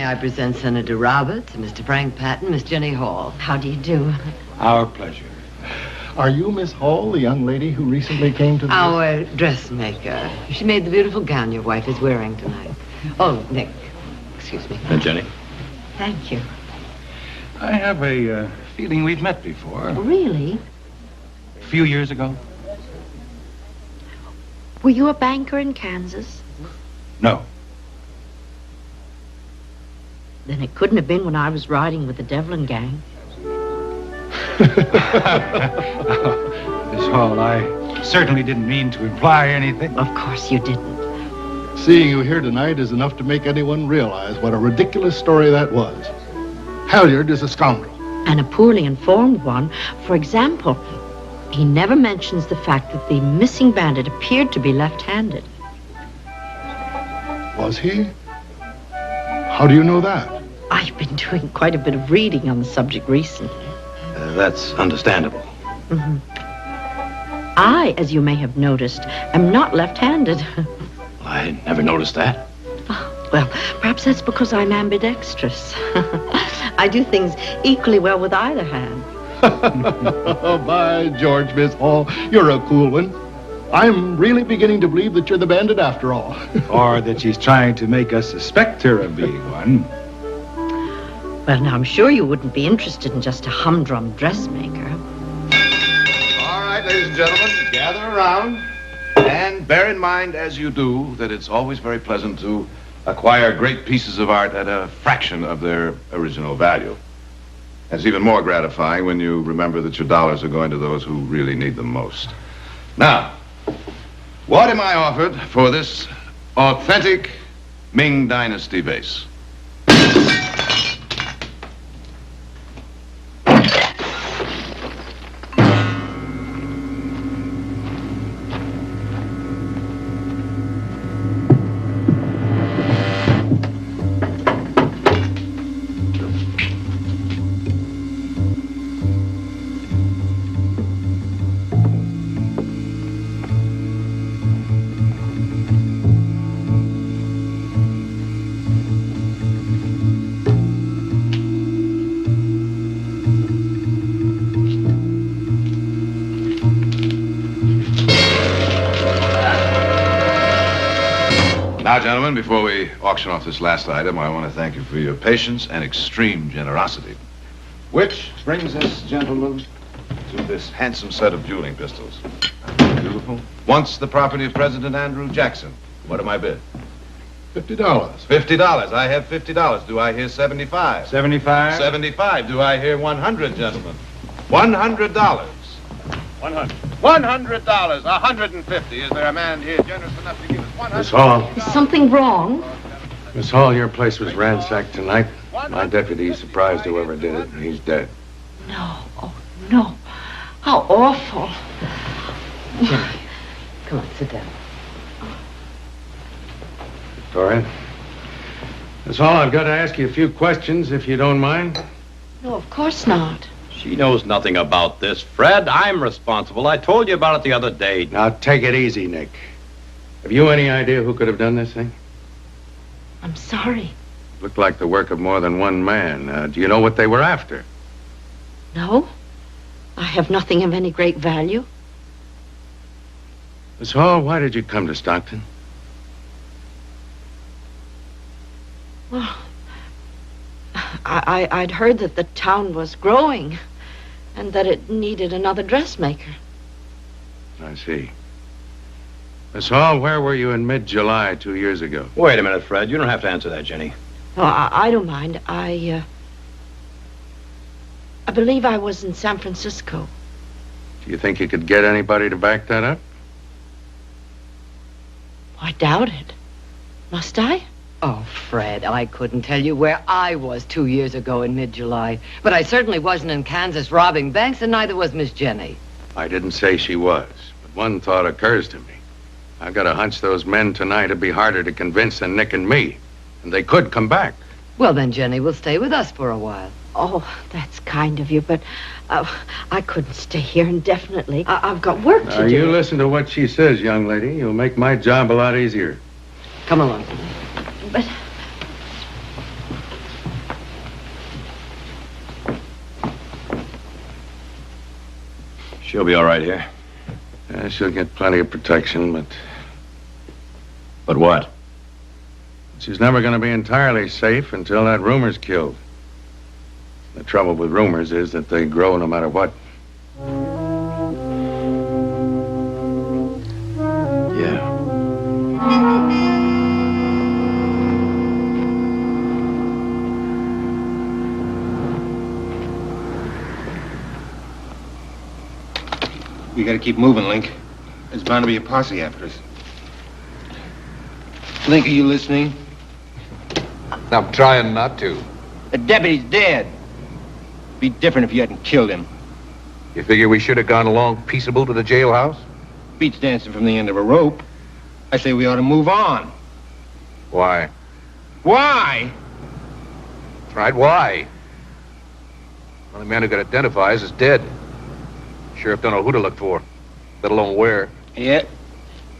May I present Senator Roberts, Mr. Frank Patton, Miss Jenny Hall. How do you do? Our pleasure. Are you Miss Hall, the young lady who recently came to the... Our dressmaker. She made the beautiful gown your wife is wearing tonight. Oh, Nick. Excuse me. Jenny? Thank you. I have a feeling we've met before. Really? A few years ago? Were you a banker in Kansas? No. Then it couldn't have been when I was riding with the Devlin gang. Miss Hall, I certainly didn't mean to imply anything. Of course you didn't. Seeing you here tonight is enough to make anyone realize what a ridiculous story that was. Halyard is a scoundrel. And a poorly informed one. For example, he never mentions the fact that the missing bandit appeared to be left-handed. Was he? How do you know that? I've been doing quite a bit of reading on the subject recently. That's understandable. Mm-hmm. I, as you may have noticed, am not left-handed. I never noticed that. Oh, well, perhaps that's because I'm ambidextrous. I do things equally well with either hand. Oh, by George, Miss Hall, you're a cool one. I'm really beginning to believe that you're the bandit after all. Or that she's trying to make us suspect her of being one. Well, now, I'm sure you wouldn't be interested in just a humdrum dressmaker. All right, ladies and gentlemen, gather around. And bear in mind, as you do, that it's always very pleasant to acquire great pieces of art at a fraction of their original value. It's even more gratifying when you remember that your dollars are going to those who really need them most. Now, what am I offered for this authentic Ming Dynasty vase? Now, gentlemen, before we auction off this last item, I want to thank you for your patience and extreme generosity. Which brings us, gentlemen, to this handsome set of dueling pistols. Beautiful. Once the property of President Andrew Jackson. What am I bid? $50. $50. I have $50. Do I hear 75? 75? 75. Do I hear 100, gentlemen? $100. 100. $100. 150. Is there a man here generous enough to give us 100? Miss Hall. Is something wrong? Miss Hall, your place was ransacked tonight. My deputy surprised whoever did it, and he's dead. No. Oh, no. How awful. Jenny, come on, sit down. Victoria? Miss Hall, I've got to ask you a few questions, if you don't mind. No, of course not. She knows nothing about this, Fred. I'm responsible. I told you about it the other day. Now, take it easy, Nick. Have you any idea who could have done this thing? I'm sorry. It looked like the work of more than one man. Do you know what they were after? No. I have nothing of any great value. Miss Hall, why did you come to Stockton? Well, I'd heard that the town was growing and that it needed another dressmaker. I see. Miss Hall, where were you in mid-July 2 years ago? Wait a minute, Fred. You don't have to answer that, Jenny. Oh, I don't mind. I believe I was in San Francisco. Do you think you could get anybody to back that up? I doubt it. Must I? Oh, Fred, I couldn't tell you where I was 2 years ago in mid-July. But I certainly wasn't in Kansas robbing banks, and neither was Miss Jenny. I didn't say she was, but one thought occurs to me. I've got a hunch those men tonight would be harder to convince than Nick and me. And they could come back. Well, then Jenny will stay with us for a while. Oh, that's kind of you, but I couldn't stay here indefinitely. I've got work to do. You listen to what she says, young lady. You'll make my job a lot easier. Come along. But She'll be all right here. Yeah, she'll get plenty of protection, but But what? she's never going to be entirely safe until that rumor's killed. The trouble with rumors is that they grow no matter what. Yeah. We gotta keep moving, Link. There's bound to be a posse after us. Link, are you listening? I'm trying not to. The deputy's dead. Be different if you hadn't killed him. You figure we should have gone along peaceable to the jailhouse? Beats dancing from the end of a rope. I say we ought to move on. Why? Why? Right, why? Only man who could identify us is dead. Sheriff don't know who to look for, let alone where. Yeah.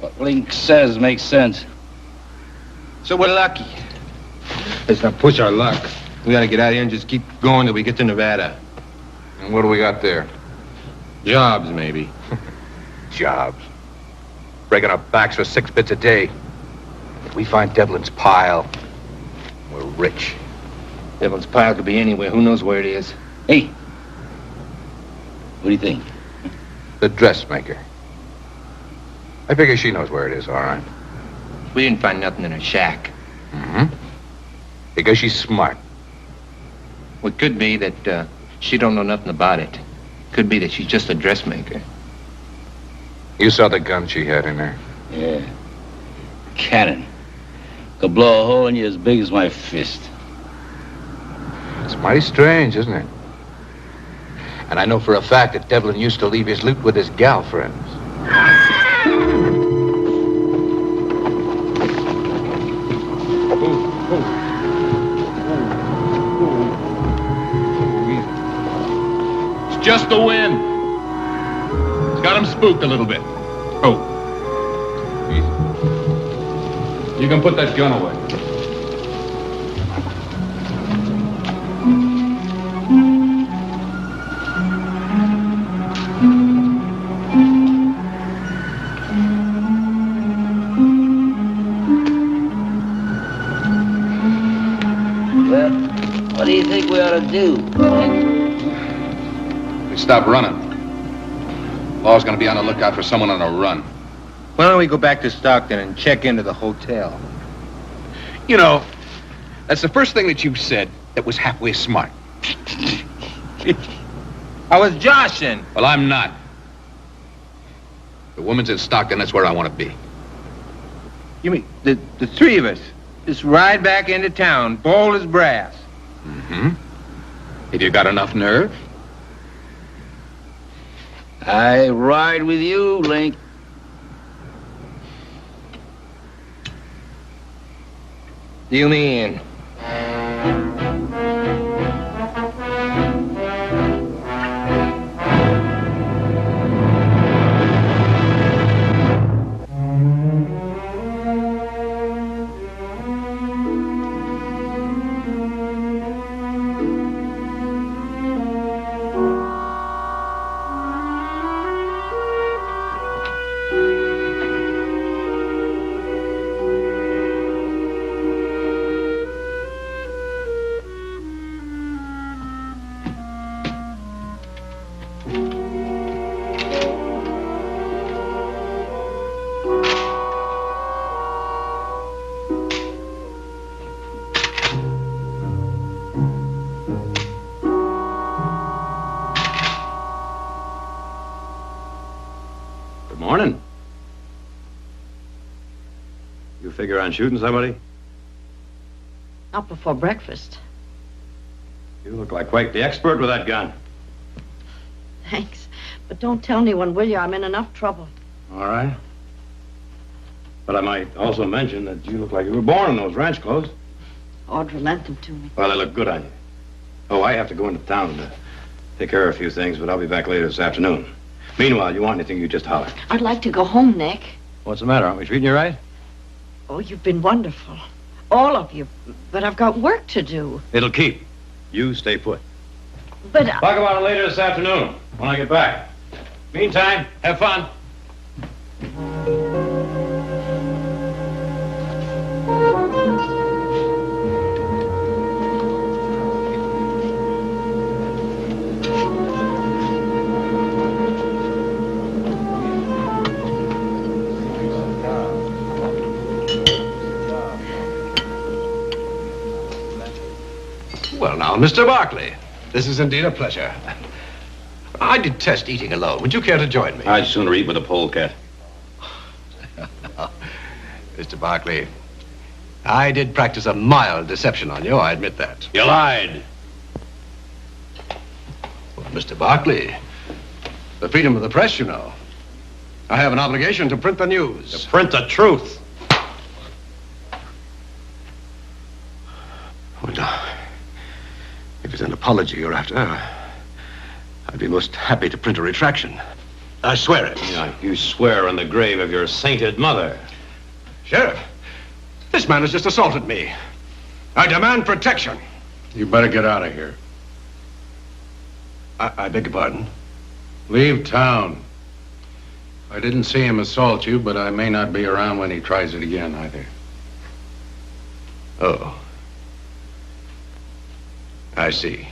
What Link says makes sense. So we're lucky. Let's not push our luck. We gotta get out of here and just keep going till we get to Nevada. And what do we got there? Jobs, maybe. Jobs. Breaking our backs for 6 bits a day. If we find Devlin's pile, we're rich. Devlin's pile could be anywhere. Who knows where it is? Hey. What do you think? The dressmaker. I figure she knows where it is, all right. We didn't find nothing in her shack. Mm-hmm. Because she's smart. Well, it could be that she don't know nothing about it. Could be that she's just a dressmaker. You saw the gun she had in there. Yeah. Cannon. Could blow a hole in you as big as my fist. It's mighty strange, isn't it? And I know for a fact that Devlin used to leave his loot with his gal friends. It's just the wind. It's got him spooked a little bit. Oh. You can put that gun away. Well, what do you think we ought to do? We stop running. Law's gonna be on the lookout for someone on a run. Why don't we go back to Stockton and check into the hotel? You know, that's the first thing that you said that was halfway smart. I was joshing. Well, I'm not. The woman's in Stockton, that's where I want to be. You mean the three of us just ride back into town, bold as brass? Mm-hmm. Have you got enough nerve? I ride with you, Link. Deal me in. Morning. You figure on shooting somebody? Not before breakfast. You look like quite the expert with that gun. Thanks. But don't tell anyone, will you? I'm in enough trouble. All right. But I might also mention that you look like you were born in those ranch clothes. Audra lent them to me. Well, they look good on you. Oh, I have to go into town to take care of a few things, but I'll be back later this afternoon. Meanwhile, you want anything, you just holler. I'd like to go home, Nick. What's the matter? Aren't we treating you right? Oh, you've been wonderful. All of you. But I've got work to do. It'll keep. You stay put. But Talk about it later this afternoon, when I get back. Meantime, have fun. Well, now, Mr. Barkley, this is indeed a pleasure. I detest eating alone. Would you care to join me? I'd sooner eat with a polecat. Mr. Barkley, I did practice a mild deception on you, I admit that. You lied. Well, Mr. Barkley, the freedom of the press, you know. I have an obligation to print the news. To print the truth. Well, now, if it's an apology you're after, I'd be most happy to print a retraction. I swear it. Yeah, you swear on the grave of your sainted mother. Sheriff, this man has just assaulted me. I demand protection. You better get out of here. I beg your pardon? Leave town. I didn't see him assault you, but I may not be around when he tries it again either. Oh. I see.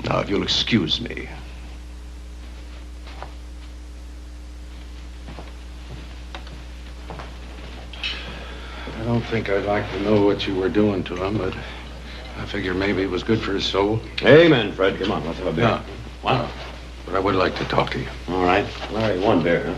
Now, if you'll excuse me. I don't think I'd like to know what you were doing to him, but I figure maybe it was good for his soul. Amen, Fred. Come on, let's have a beer. Yeah. Wow. But I would like to talk to you. All right. Larry, one beer, huh?